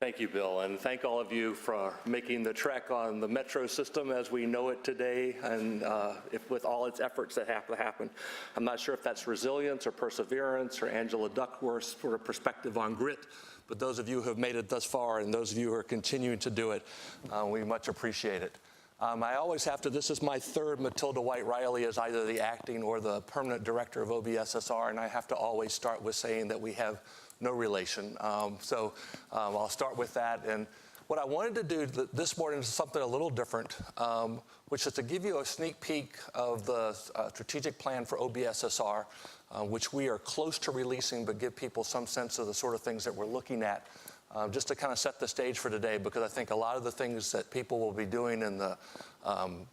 Thank you, Bill, and thank all of you for making the trek on the metro system as we know it today, and with all its efforts that have to happen. I'm not sure if that's resilience or perseverance or Angela Duckworth's sort of perspective on grit, but those of you who have made it thus far and those of you who are continuing to do it, we much appreciate it. I always have to, this is my third Matilda White Riley as either the acting or the permanent director of OBSSR, and I have to always start with saying that we have no relation. I'll start with that. And what I wanted to do this morning is something a little different, which is to give you a sneak peek of the strategic plan for OBSSR, which we are close to releasing, but give people some sense of the sort of things that we're looking at, just to kind of set the stage for today, because I think a lot of the things that people will be doing in the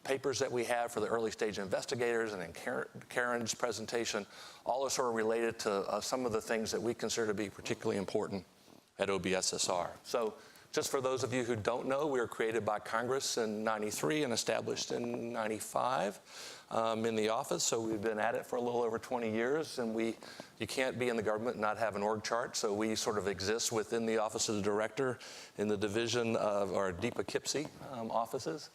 papers that we have for the early stage investigators and in Karen's presentation, all are sort of related to some of the things that we consider to be particularly important at OBSSR. So just for those of you who don't know, we were created by Congress in '93 and established in '95 in the office. So we've been at it for a little over 20 years, and you can't be in the government and not have an org chart. So we sort of exist within the Office of the Director in the division of our DEPA-KIPSI offices.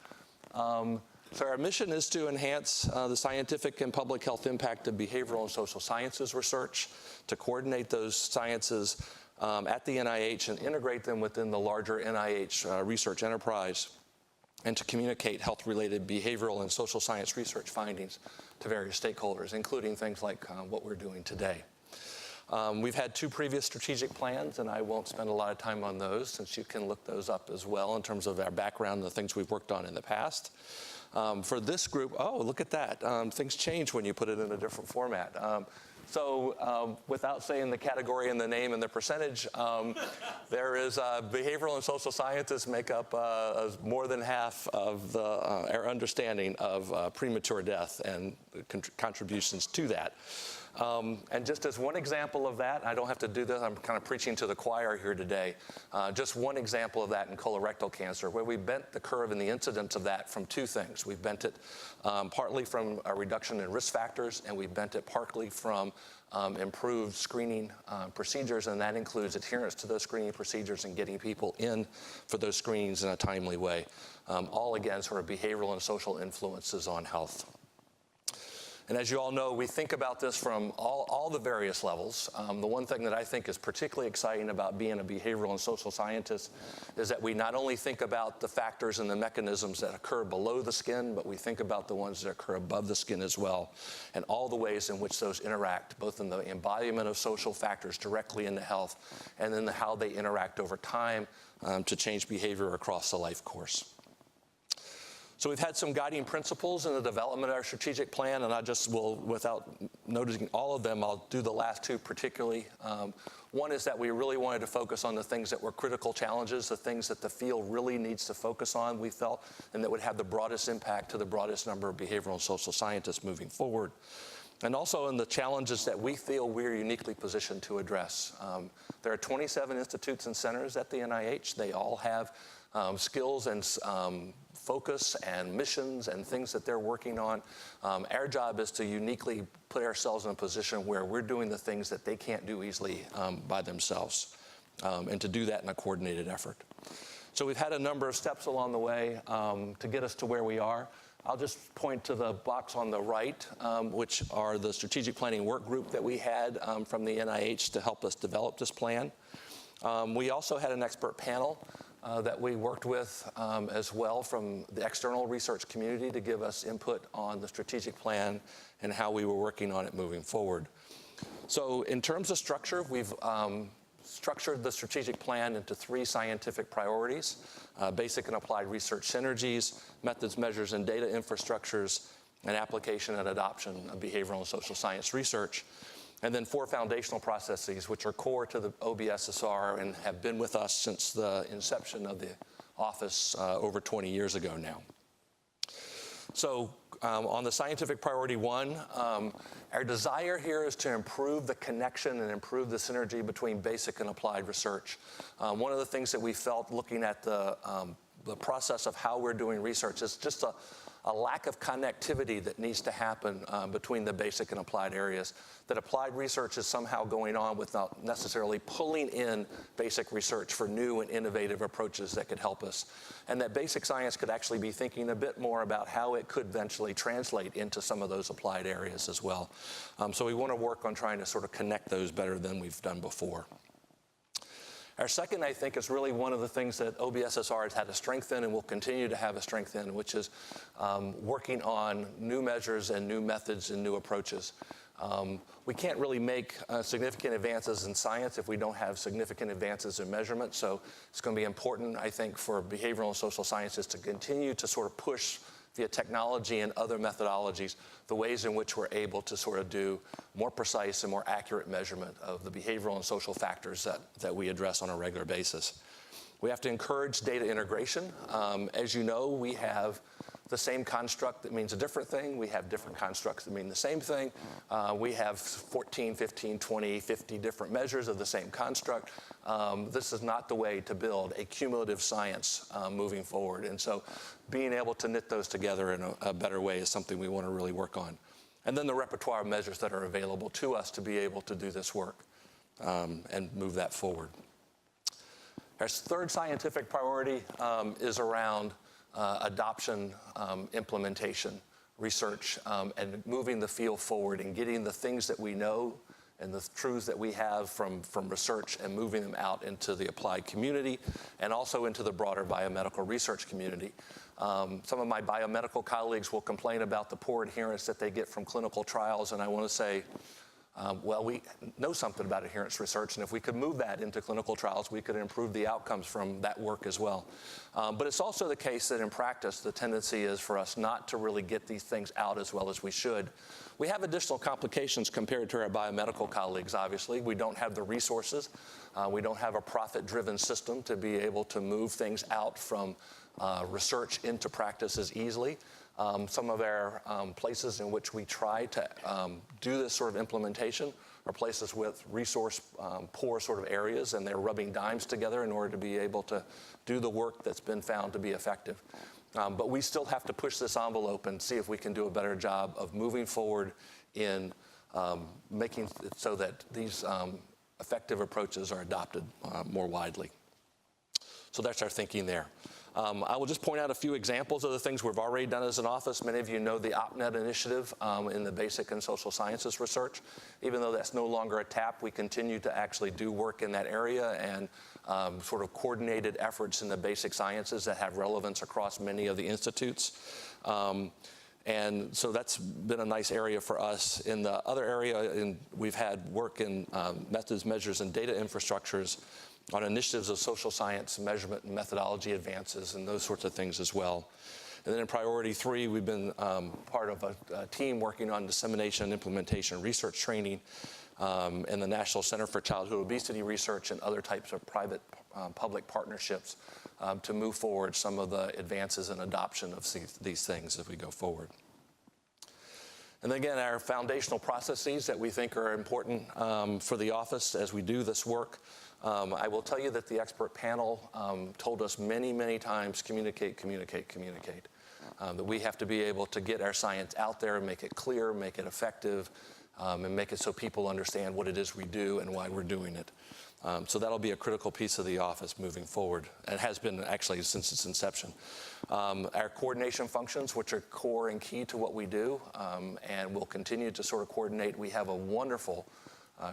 So our mission is to enhance the scientific and public health impact of behavioral and social sciences research, to coordinate those sciences at the NIH and integrate them within the larger NIH research enterprise, and to communicate health-related behavioral and social science research findings to various stakeholders, including things like what we're doing today. We've had two previous strategic plans, and I won't spend a lot of time on those since you can look those up as well in terms of our background and the things we've worked on in the past. For this group, oh, look at that. Things change when you put it in a different format. Without saying the category and the name and the percentage, there is behavioral and social scientists make up more than half of our understanding of premature death and contributions to that. And just as one example of that, I don't have to do this, I'm kind of preaching to the choir here today, just one example of that in colorectal cancer, where we bent the curve in the incidence of that from two things. We bent it partly from a reduction in risk factors, and we bent it partly from improved screening procedures, and that includes adherence to those screening procedures and getting people in for those screenings in a timely way. All again, sort of behavioral and social influences on health. And as you all know, we think about this from all the various levels. The one thing that I think is particularly exciting about being a behavioral and social scientist is that we not only think about the factors and the mechanisms that occur below the skin, but we think about the ones that occur above the skin as well, and all the ways in which those interact, both in the embodiment of social factors directly into health, and then how they interact over time to change behavior across the life course. So we've had some guiding principles in the development of our strategic plan, and I just will, without noticing all of them, I'll do the last two particularly. One is that we really wanted to focus on the things that were critical challenges, the things that the field really needs to focus on, we felt, and that would have the broadest impact to the broadest number of behavioral and social scientists moving forward. And also in the challenges that we feel we're uniquely positioned to address. There are 27 institutes and centers at the NIH. They all have skills and focus and missions and things that they're working on. Our job is to uniquely put ourselves in a position where we're doing the things that they can't do easily by themselves, and to do that in a coordinated effort. So we've had a number of steps along the way to get us to where we are. I'll just point to the box on the right, which are the strategic planning work group that we had from the NIH to help us develop this plan. We also had an expert panel that we worked with as well from the external research community to give us input on the strategic plan and how we were working on it moving forward. So in terms of structure, we've structured the strategic plan into three scientific priorities: basic and applied research synergies, methods, measures, and data infrastructures, and application and adoption of behavioral and social science research. And then four foundational processes, which are core to the OBSSR and have been with us since the inception of the office over 20 years ago now. So on the scientific priority one, our desire here is to improve the connection and improve the synergy between basic and applied research. One of the things that we felt looking at the process of how we're doing research is just a lack of connectivity that needs to happen between the basic and applied areas, that applied research is somehow going on without necessarily pulling in basic research for new and innovative approaches that could help us, and that basic science could actually be thinking a bit more about how it could eventually translate into some of those applied areas as well. So we want to work on trying to sort of connect those better than we've done before. Our second, I think, is really one of the things that OBSSR has had a strength in and will continue to have a strength in, which is working on new measures and new methods and new approaches. We can't really make significant advances in science if we don't have significant advances in measurement. So it's going to be important, I think, for behavioral and social sciences to continue to sort of push via technology and other methodologies the ways in which we're able to sort of do more precise and more accurate measurement of the behavioral and social factors that we address on a regular basis. We have to encourage data integration. As you know, we have the same construct that means a different thing. We have different constructs that mean the same thing. We have 14, 15, 20, 50 different measures of the same construct. This is not the way to build a cumulative science moving forward. And so being able to knit those together in a better way is something we want to really work on. And then the repertoire of measures that are available to us to be able to do this work and move that forward. Our third scientific priority is around adoption, implementation, research, and moving the field forward and getting the things that we know and the truths that we have from research and moving them out into the applied community and also into the broader biomedical research community. Some of my biomedical colleagues will complain about the poor adherence that they get from clinical trials, and I want to say, well, we know something about adherence research, and if we could move that into clinical trials, we could improve the outcomes from that work as well. But it's also the case that in practice, the tendency is for us not to really get these things out as well as we should. We have additional complications compared to our biomedical colleagues, obviously. We don't have the resources. We don't have a profit-driven system to be able to move things out from research into practice as easily. Some of our places in which we try to do this sort of implementation are places with resource poor sort of areas, and they're rubbing dimes together in order to be able to do the work that's been found to be effective. But we still have to push this envelope and see if we can do a better job of moving forward in making it so that these effective approaches are adopted more widely. So that's our thinking there. I will just point out a few examples of the things we've already done as an office. Many of you know the OpNet initiative in the basic and social sciences research. Even though that's no longer a TAP, we continue to actually do work in that area and sort of coordinated efforts in the basic sciences that have relevance across many of the institutes. And so that's been a nice area for us. In the other area, we've had work in methods, measures, and data infrastructures on initiatives of social science measurement and methodology advances and those sorts of things as well. And then in priority 3, we've been part of a team working on dissemination and implementation research training in the National Center for Childhood Obesity Research and other types of private public partnerships to move forward some of the advances and adoption of these things as we go forward. And again, our foundational processes that we think are important for the office as we do this work. I will tell you that the expert panel told us many, many times, communicate, communicate, communicate. That we have to be able to get our science out there and make it clear, make it effective, and make it so people understand what it is we do and why we're doing it. So that'll be a critical piece of the office moving forward, and has been actually since its inception. Our coordination functions, which are core and key to what we do, and will continue to sort of coordinate. We have a wonderful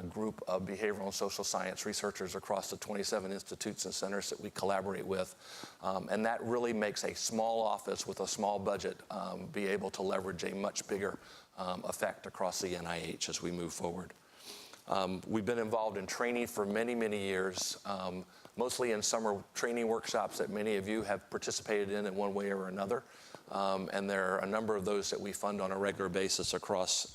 group of behavioral and social science researchers across the 27 institutes and centers that we collaborate with. And that really makes a small office with a small budget be able to leverage a much bigger effect across the NIH as we move forward. We've been involved in training for many, many years, mostly in summer training workshops that many of you have participated in one way or another. And there are a number of those that we fund on a regular basis across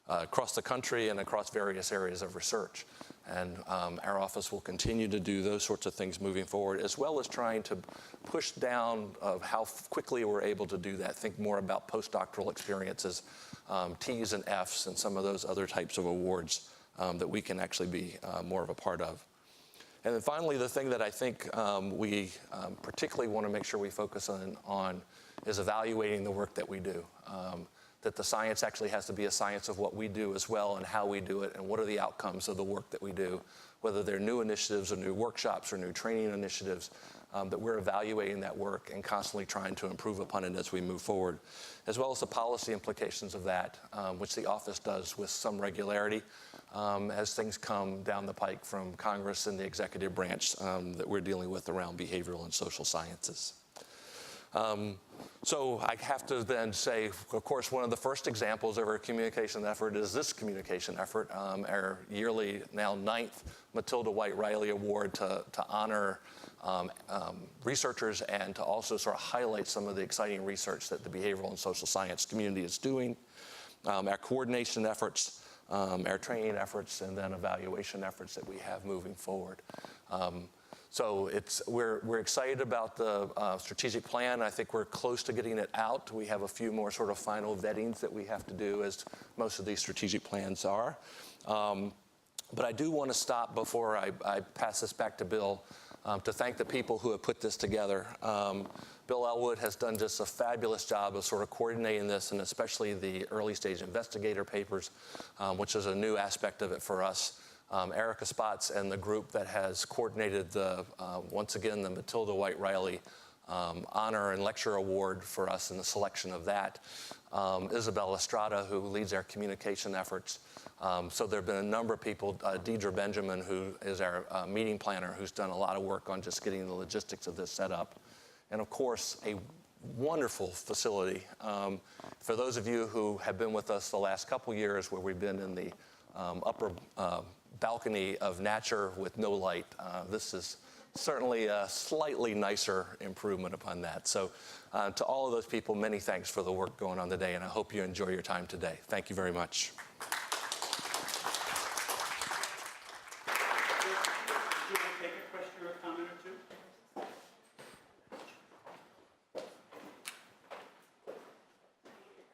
the country and across various areas of research. And our office will continue to do those sorts of things moving forward, as well as trying to push down of how quickly we're able to do that. Think more about postdoctoral experiences, T's and F's, and some of those other types of awards that we can actually be more of a part of. And then finally, the thing that I think we particularly want to make sure we focus on is evaluating the work that we do. That the science actually has to be a science of what we do as well and how we do it and what are the outcomes of the work that we do, whether they're new initiatives or new workshops or new training initiatives, that we're evaluating that work and constantly trying to improve upon it as we move forward, as well as the policy implications of that, which the office does with some regularity as things come down the pike from Congress and the executive branch that we're dealing with around behavioral and social sciences. So I have to then say, of course, one of the first examples of our communication effort is this communication effort, our yearly, now 9th Matilda White Riley Award to honor researchers and to also sort of highlight some of the exciting research that the behavioral and social science community is doing, our coordination efforts, our training efforts, and then evaluation efforts that we have moving forward. So we're excited about the strategic plan. I think we're close to getting it out. We have a few more sort of final vettings that we have to do, as most of these strategic plans are. But I do want to stop before I pass this back to Bill to thank the people who have put this together. Bill Elwood has done just a fabulous job of sort of coordinating this, and especially the early stage investigator papers, which is a new aspect of it for us. Erica Spots and the group that has coordinated once again, the Matilda White Riley Honor and Lecture Award for us in the selection of that. Isabel Estrada, who leads our communication efforts. So there have been a number of people, Deidre Benjamin, who is our meeting planner, who's done a lot of work on just getting the logistics of this set up. And of course, a wonderful facility. For those of you who have been with us the last couple years, where we've been in the upper balcony of Natcher with no light, this is certainly a slightly nicer improvement upon that. So to all of those people, many thanks for the work going on today, and I hope you enjoy your time today. Thank you very much.